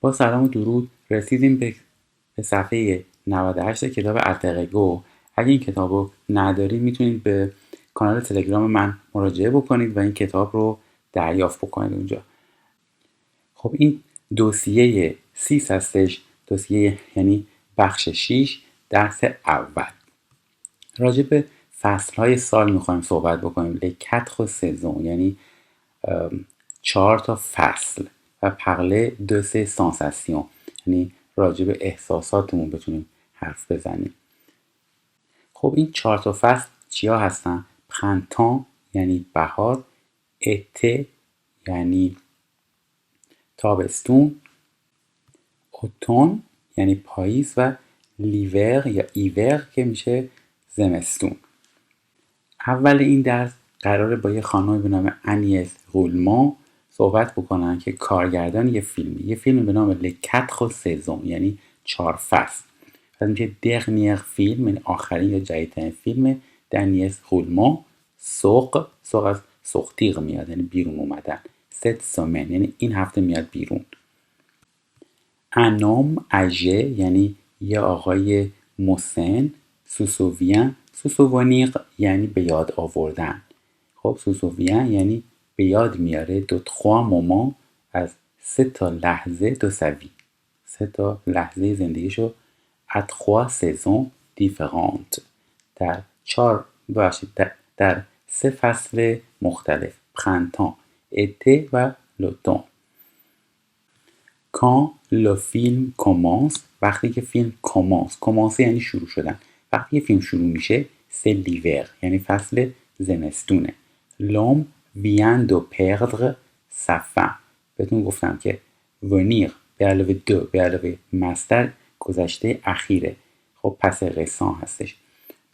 با سلام و درود رسیدیم به صفحه 98 کتاب التقی‌گو. اگه این کتاب رو ندارید میتونید به کانال تلگرام من مراجعه بکنید و این کتاب رو دریافت بکنید اونجا. خب این دوسیه 30 هستش، دوسیه یعنی بخش 6 درس اول. راجع به فصلهای سال میخوایم صحبت بکنیم. لکتخ سزون یعنی 4 تا فصل و پرله دو سه سانساسیون یعنی راجع به احساساتمون بتونیم حرف بزنیم. خب این 4 تا فصل چیا هستن؟ پرنتان یعنی بهار، اته یعنی تابستون، اوتون یعنی پاییز و لیور یا ایور که میشه زمستون. اول این درس قراره با یه خانمی به نام انیس غولمان صحبت بکنن که کارگردان یه فیلم به نام لکتخ سزون یعنی 4 فصل. پس میشه درنیر فیلم یعنی آخرین یا جدیدترین فیلم انیس غولمان. سوق از سوختیق میاد یعنی بیرون اومدن. ست سومن یعنی این هفته میاد بیرون. انوم اژه یعنی یه آقای مسن. سوسوونیق یعنی به یاد آوردن. خب سوسووین یعنی به یاد میاره. دو تخوا مومان از 3 تا لحظه دو سوی 3 تا لحظه زندگیشو اتخوا سزون دیفرانت در 3 فصل مختلف پرنتان، اته و لوتون. quand le film commence وقتی که فیلم commence یعنی شروع شدن. وقتی که فیلم شروع میشه c'est l'hiver یعنی فصل زمستونه. l'homme vient de perdre sa femme. بهتون گفتم که venir به علاوه دو به علاوه مصدر گذشته اخیره. خب پس رسان هستش.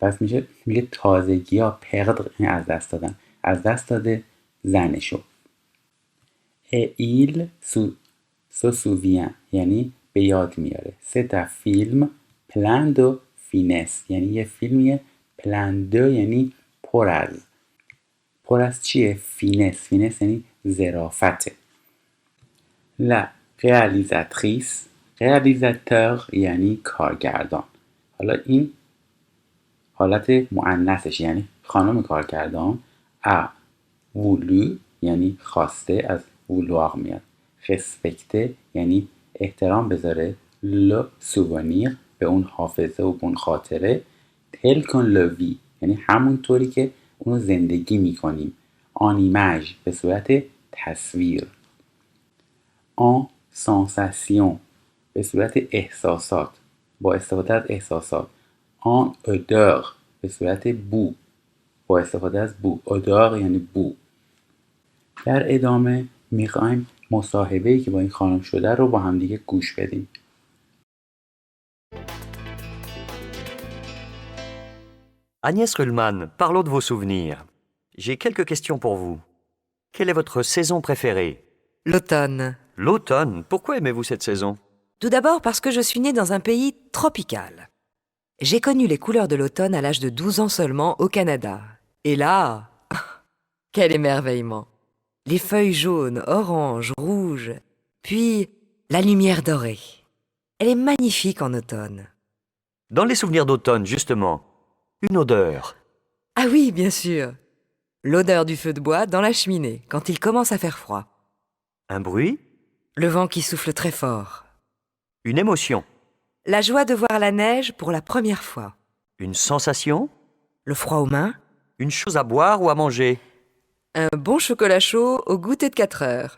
پس میگه تازگی ها perdre یعنی از دست دادن. از دست داده زنشو. et il se souvient یعنی به یاد میاره. c'est un film plein de finesse یعنی یه فیلمیه plein de یعنی پر از چیه؟ فینس یعنی ظرافته. la réalisatrice réalisateur یعنی کارگردان. حالا این حالت مؤنثش یعنی خانم کارگردان. a voulu یعنی خواسته از vouloir میاد. respecter یعنی احترام بذاره. le souvenir به اون حافظه و اون خاطره. tel qu'on le vit یعنی همون طوری که اونو زندگی میکنیم. en image به صورت تصویر. en sensation به صورت احساسات با استفاده از احساسات. en odeur به صورت بو با استفاده از بو. odeur یعنی بو. در ادامه میخوایم مصاحبه‌ای که با این خانم شده رو با هم دیگه گوش بدیم. Agnès Ruhlmann, parlons de vos souvenirs. J'ai quelques questions pour vous. Quelle est votre saison préférée? L'automne. L'automne. Pourquoi aimez-vous cette saison? Tout d'abord parce que je suis née dans un pays tropical. J'ai connu les couleurs de l'automne à l'âge de 12 ans seulement au Canada. Et là, quel émerveillement! Les feuilles jaunes, oranges, rouges, puis la lumière dorée. Elle est magnifique en automne. Dans les souvenirs d'automne, justement, une odeur. Ah oui, bien sûr. L'odeur du feu de bois dans la cheminée quand il commence à faire froid. Un bruit. Le vent qui souffle très fort. Une émotion. La joie de voir la neige pour la première fois. Une sensation. Le froid aux mains. Une chose à boire ou à manger. Un bon chocolat chaud au goûter de 4 heures.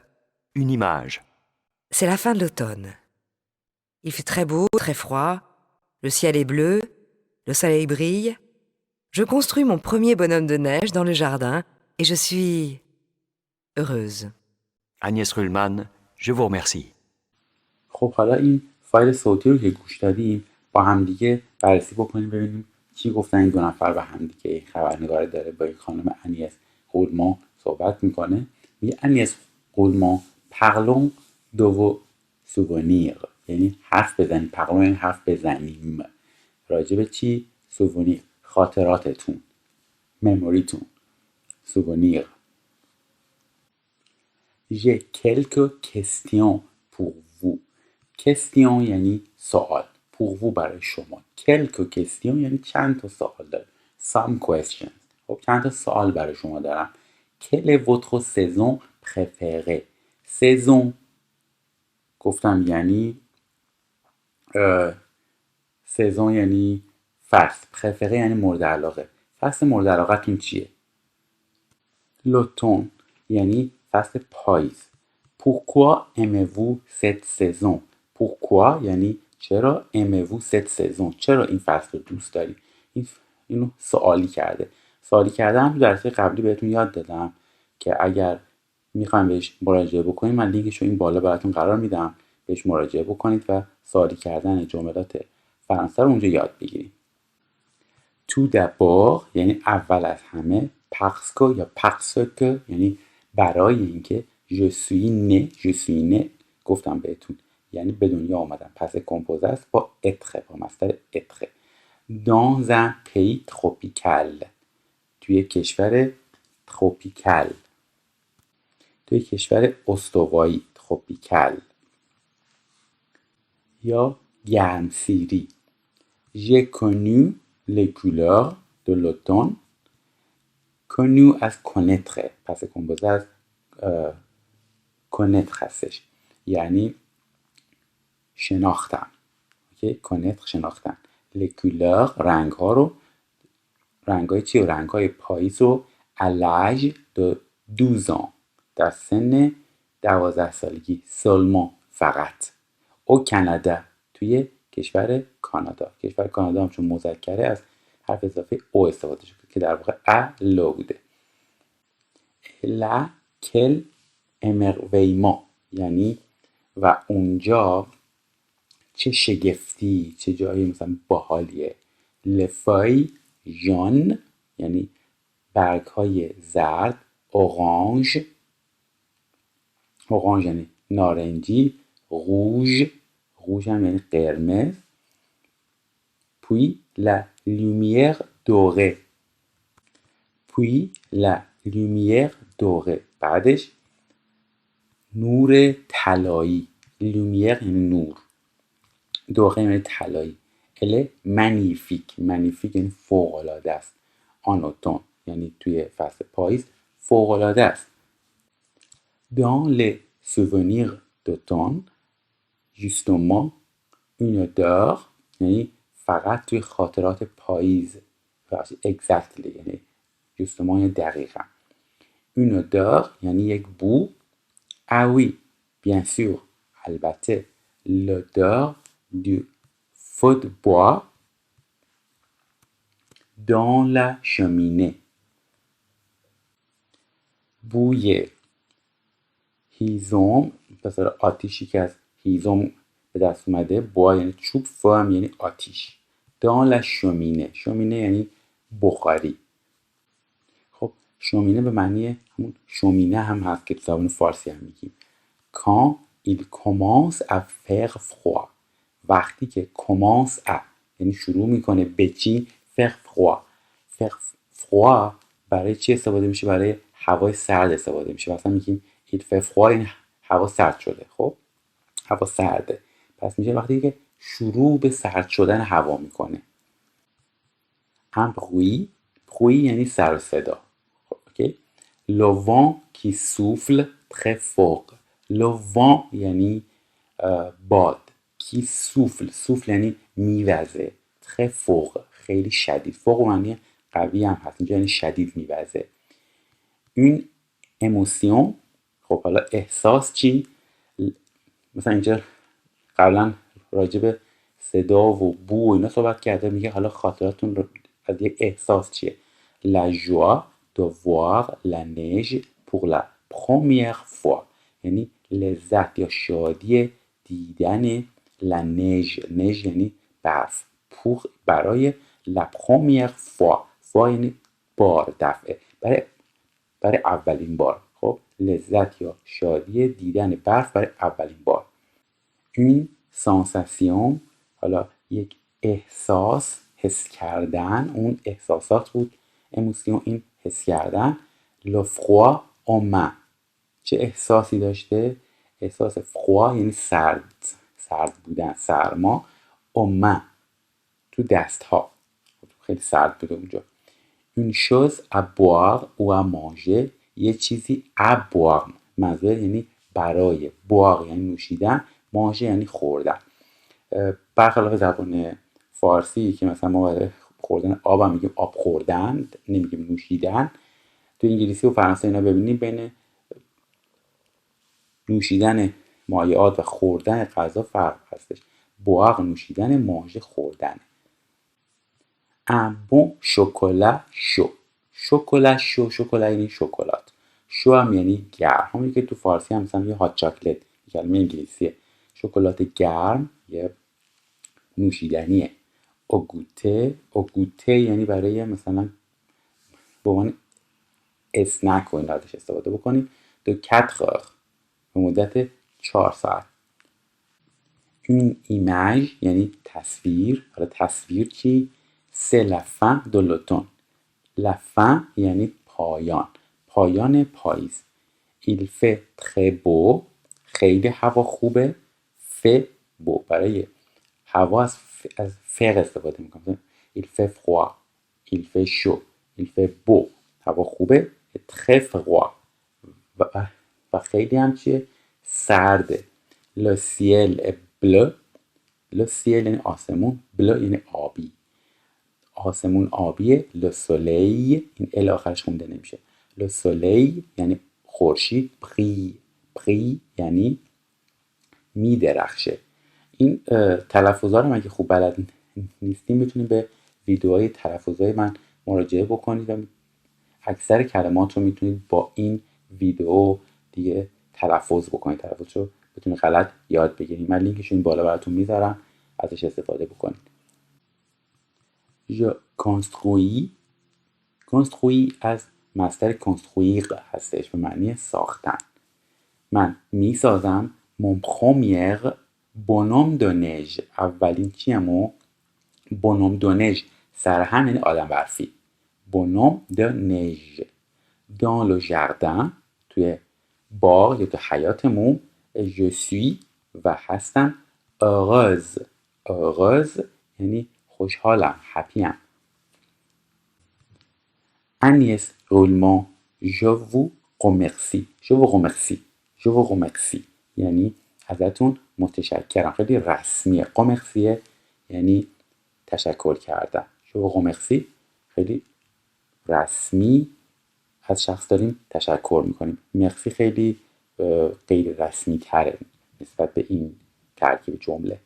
Une image. C'est la fin de l'automne. Il fait très beau, très froid. Le ciel est bleu. Le soleil brille. Je construis mon premier bonhomme de neige dans le jardin et je suis heureuse. Agnès Ruhlmann, je vous remercie. خب حالا این فایل صوتی رو که گوش دادیم با همدیگه بررسی بکنیم ببینیم چی گفتن این دو نفر و همدیگه. این خبرنگار داره با این خانم انیس غولمان صحبت میکنه. میگه انیس غولمان parlons de vos souvenirs یعنی حرف بزنیم. parlons یعنی حرف بزنیم. راجع به چی؟ souvenir خاطراتتون، مموریتون. souvenir. J'ai quelques questions pour vous. کستیون یعنی سوال. پورو برای شما. کلکو کستیون یعنی چند تا سوال داره. some questions. خب چند تا سوال برای شما دارم. quelle est votre saison préférée؟ سزون گفتم یعنی سزون یعنی فصل. پرفره یعنی مورد علاقه. فصل مورد علاقتون چیه؟ لوتون یعنی فصل پاییز. Pourquoi aimez-vous cette saison؟ Pourquoi یعنی چرا aimez-vous cette saison؟ چرا این فصل رو دوست داری؟ اینو سوالی کرده. سوالی کردم تو درس قبلی بهتون یاد دادم که اگر میخوایم بهش مراجعه بکنید من لینکش رو این بالا براتون قرار میدم. بهش مراجعه بکنید و سوالی کردن جملات فرانسه رو اونجا یاد بگیرید. تو d'abord یعنی اول از همه. parce que یا parce que یعنی برای اینکه je suis né گفتم بهتون یعنی به دنیا آمدم. پس کمپوزه است با être با مصدر être. dans un pays tropical توی کشور تروپیکال. توی کشور استوایی تروپیکال یا گرمسیری. j'ai connu les couleurs de l'automne. connu از connaître پس کمپوزه از connaître هستش یعنی شناختم. اوکی connaître شناختن. les couleurs رنگ ها رو. رنگ های چی؟ رنگ های پاییز رو à l'âge de 12 ans در سن 12 سالگی. seulement فقط. au Canada توی کشور کانادا. کشور کانادا هم چون مذکره از حرف اضافه او استفاده شده که در واقع لو بوده. la quel émerveillement یعنی و اونجا چه شگفتی، چه جایی مثلا باحالیه. les feuilles jaunes یعنی برگ های زرد. orange یعنی نارنجی. rouge هم یعنی قرمز. puis la lumière dorée بعدش نور طلایی. lumière یعنی نور. dorée یعنی طلایی. elle est magnifique یعنی فوق العاده است. en automne یعنی توی فصل پاییز فوق العاده است. dans les souvenirs d'automne justement une odeur یعنی فقط توی خاطرات پاییز. exactly یعنی justement یعنی دقیقا. une odeur یعنی یک بو. ah oui bien sûr البته l'odeur du feu de bois dans la cheminée. بوی هیزم پس آتیشی که از هیزم به دست اومده. بوا یعنی چوب. فو هم یعنی آتیش. dans la cheminée یعنی بخاری. خب شومینه به معنی همون شومینه هم هست که تو زبان فارسی هم میگیم. quand il commence à faire froid وقتی که commence à یعنی شروع میکنه به چی؟ faire froid برای چی استفاده میشه؟ برای هوای سرد استفاده میشه. مثلا میگیم il fait froid یعنی هوا سرد شده. خب هوا سرده پس میشه وقتی که شروع به سرد شدن هوا میکنه. un bruit یعنی سر و صدا. اوکی. le vent qui souffle très fort. le vent یعنی باد. qui souffle یعنی میوزه. très fort خیلی شدید. fort معنی قوی هم هست. اینجا یعنی شدید میوزه. une émotion. خب حالا احساس چی؟ مثلا اینجا قبلا راجع به صدا و بو و اینا صحبت کرده. میگه حالا خاطراتون رو از یک احساس چیه؟ la joie de voir la neige pour la première fois یعنی لذت یا شادی دیدن la neige یعنی برف. pour برای la première fois یعنی بار دفعه برای اولین بار. خب لذت یا شادی دیدن برف برای اولین بار. une sensation حالا یک احساس حس کردن. اون احساسات بود. émotion این حس کردن. le froid aux mains چه احساسی داشته؟ احساس froid یعنی سرد بودن، سرما. اومن تو دست ها، خیلی سرد بوده اونجا. une chose à boire ou à manger، یه چیزی à boire منظور یعنی برای، boire یعنی نوشیدن، manger یعنی خوردن. برخلاف زبان فارسی که مثلا ما برای خوردن آب هم میگیم آب خوردن، نمیگیم نوشیدن. تو انگلیسی و فرانسه اینا ببینیم بین نوشیدن مایعات و خوردن غذا فرق هستش. boire نوشیدن، manger خوردن. un bon chocolat chaud، شکلات شو، شکلات یعنی شکلات، شو هم یعنی گرم، همونی که تو فارسی هم مثلا یه هات چاکلت، کلمه انگلیسیه. شکلات گرم یه نوشیدنیه. اوگوته، اوگوته یعنی برای مثلا به عنوان اسنک و این ازش استفاده بکنیم. دو 4 heures به مدت 4 ساعت. une image یعنی تصویر. حالا تصویر چی؟ c'est la fin de l'automne. la fin یعنی پایان، پایان پاییز. il fait très beau، خیلی هوا خوبه. fait beau برای هوا از فعل استفاده میکنم. il fait froid، il fait chaud، il fait beau، هوا خوبه. très froid و خیلی هم چیه؟ سرده. le ciel est bleu، le ciel یعنی آسمون، bleu یعنی آبی، آسمون آبیه. le soleil، این ال آخرش خونده نمیشه. le soleil یعنی خورشید. brille یعنی میدرخشه. این تلفظا رو اگه خوب بلد نیستیم میتونید به ویدیوهای تلفظای من مراجعه بکنید و اکثر کلمات رو میتونید با این ویدیو دیگه تلفظ بکنید، تلفظ رو بتونید غلط یاد بگیرید. من لینکش این بالا براتون میذارم، ازش استفاده بکنید. je construis، construis از مصدر construire هستش به معنی ساختن. من میسازم mon premier bonhomme de neige، اولین چیمو bonhomme de neige، سرهن یعنی آدم برفی. bonhomme de neige dans le jardin، توی باغ یا تو حیاتمون. je suis و هستم heureuse، heureuse یعنی خوشحالم، هپیم. Agnès Roulement، je vous remercie، je vous remercie، je vous remercie یعنی ازتون متشکرم. خیلی رسمیه. قمرسیه یعنی تشکر کردن. je vous remercie خیلی رسمی از شخص داریم تشکر میکنیم. مرسی خیلی غیر رسمی تره نسبت به این ترکیب جمله.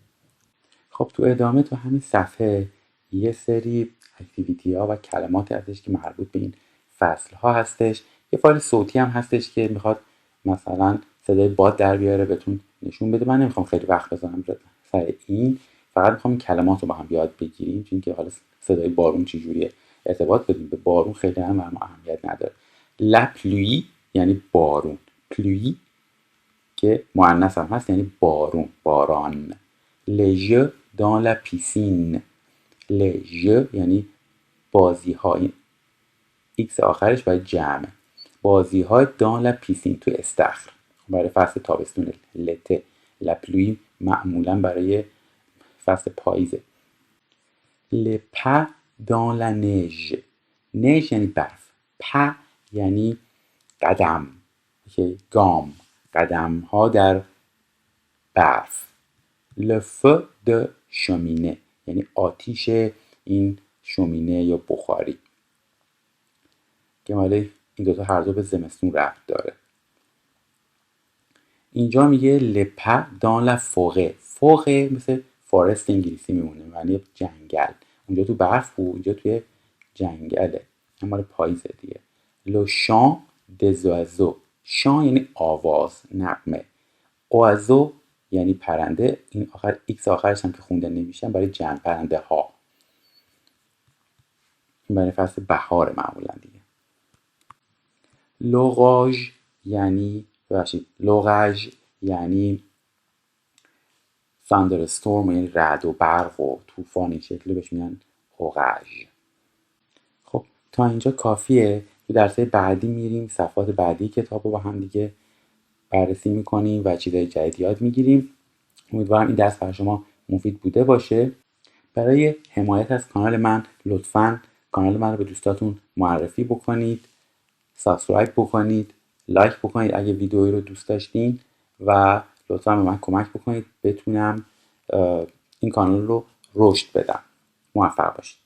خب تو ادامه تو همین صفحه یه سری اکتیویتی ها و کلمات هستش که مربوط به این فصل ها هستش. یه فایل صوتی هم هستش که میخواد مثلا صدای باد در بیاره بهتون نشون بده. من نمیخوام خیلی وقت بذارم سر این، فقط میخوام این کلمات رو با هم یاد بگیریم، چون که حالا صدای بارون چجوریه ارتباط بدیم به بارون خیلی هم اهمیت نداره. la pluie یعنی بارون، pluie که مؤنث هم هست یعنی بارون، باران. les jeux dans la piscine، les jeux یعنی بازی ها، این ایکس آخرش باید جمعه. بازی های dans la piscine تو استخر برای فصل تابستون. l'été، la pluie معمولا برای فصل پاییزه. les pas dans la neige، neige یعنی برف، pas یعنی قدم، گام، قدم ها در برف. le feu de cheminée یعنی آتیش این شومینه یا بخاری که مال این دوتا هر دو به زمستون ربط داره. اینجا میگه le pas dans la forêt، forêt مثل فارست انگلیسی میمونه، معنی جنگل. اونجا تو برف بود، اینجا توی جنگله، مال پاییزه دیگه. le chant des oiseaux، chant یعنی آواز، نغمه. oiseau یعنی پرنده، این آخر ایکس آخرش هم که خونده نمیشن برای جمع پرنده ها، این برای فصل بهار معمولا دیگه. l'orage یعنی l'orage یعنی thunderstorm یعنی رعد و برق و طوفان، این شکلی بهش میگن orage. خب تا اینجا کافیه. تو درس‌های بعدی میریم صفحات بعدی کتاب رو با هم دیگه بررسی میکنیم و چیزای جدید یاد میگیریم. امیدوارم این درس برای شما مفید بوده باشه. برای حمایت از کانال من لطفاً کانال من رو به دوستاتون معرفی بکنید، سابسکرایب بکنید، لایک بکنید اگه ویدئویی رو دوست داشتین و لطفاً به من کمک بکنید بتونم این کانال رو رشد بدم. موفق باشید.